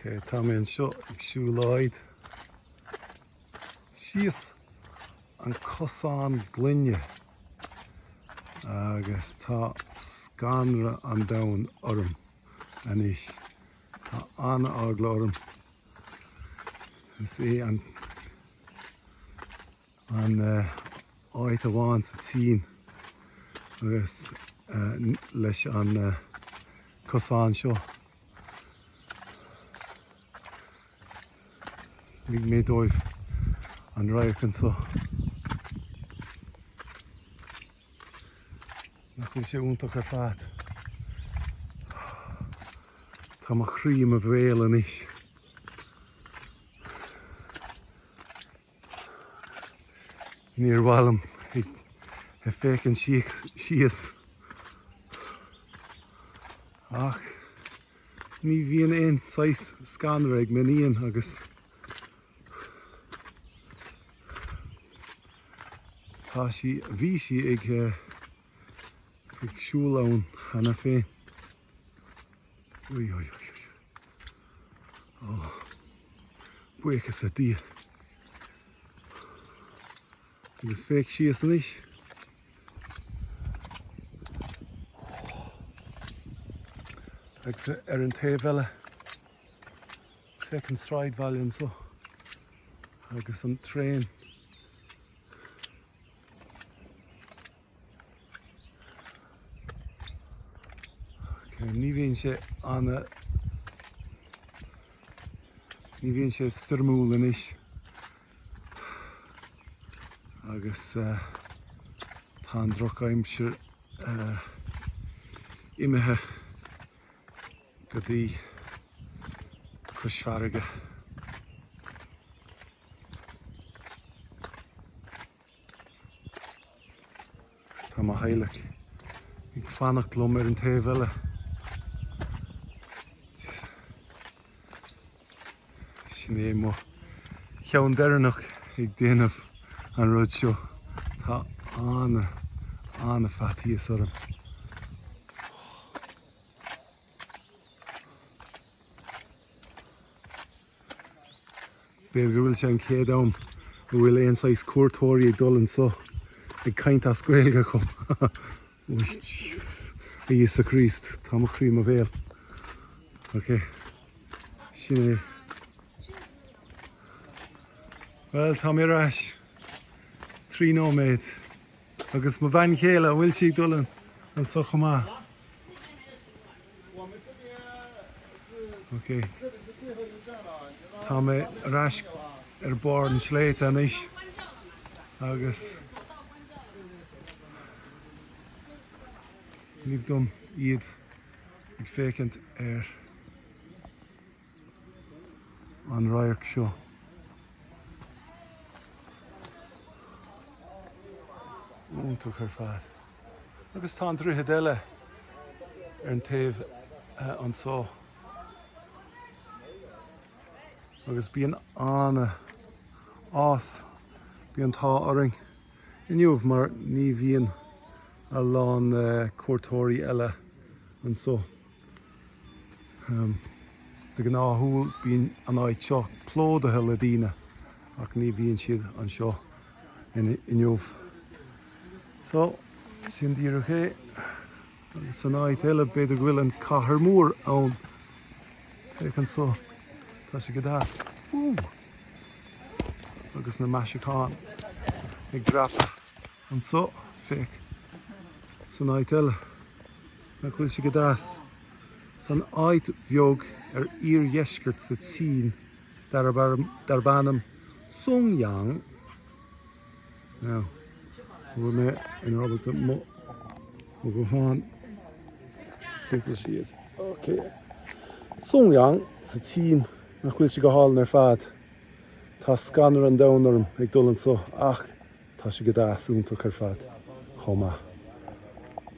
Okay, tá mé anseo ag siúláid. Síos an cosán ghloine agus tá scanra an domhan orm anis. Tá an-eagla orm. Is é an áit amháin sa tín agus leis an cosán seo. Nig mé dóibh an roichead so. Nach bhfuil sé úntach ar fad. Tá mo chríom a bhhéal anis. Níor bhailim ag fécinn síos. Ach, ní bhíon aon sais scanner ag meníon agus bhí sí ag siúl ann hana féin. Ui. Buchas a dí. Agus féic síos anis. Agus ar an taobh eile féic an sráid bhailinn so. Agus an tréin. Ní bhíonn sé ní bhíonn sé sturmúil anis. Agus tá an drochaimsir imethe go dtí cosfarraige. Tá má Gaeilge ag fannacht lom ar an taobh eile. Sin é mo cheann deireanach ag déanamh an rud seo. Tá anna fatíos orm. Béir go bhfuil sé an chéad am go bhfuil aon sais cuairteoirí ag dul so ag caint as Gaeilge chum. Jesus. Iesú Christ, tá mo chríom a bhéal. Ok, sin é. Well, tá mé rais 3 nóméid agus má bhain chéile bhfuil si dulan an so chomh. Ok. Tá mé rais ar bord an sléite anis agus nig dom iad ag fécint ar an roichead seo. Úntach ar fad. Agus tá an droichead eile ar an taobh anseo. Agus bíonn anna ás, bíonn tá oring inniubh mar ní bhíonn a lán cuairteoirí eile anseo. De gnáthúil bíonn an áit seo plódathe le daoine ach ní bhíonn siad anseo inniubh. So, sin díreach é, agus an áit eile beidir go bhfuil an cathair mór ann. Féach anseo, tá sé go dáas. Agus na maisiúcháin ag dreapadh anseo, féach san áit eile, nach bhfuil sé go dáas. San áit bheog ar iardheisceart sa tín dar bannam songyang. Now, bhfuil mé in ábalta mo go háin timpeall síos. Ok. Songyang sa tín nach bhfuil sé go hálann ar fad. Tá scanner an domhan orm ag dul anseo ach tá sé go dáas úntach ar fad chomh.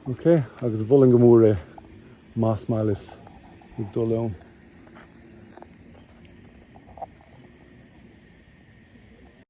Ok, agus bhuileann go mór é más maith ag dul ann.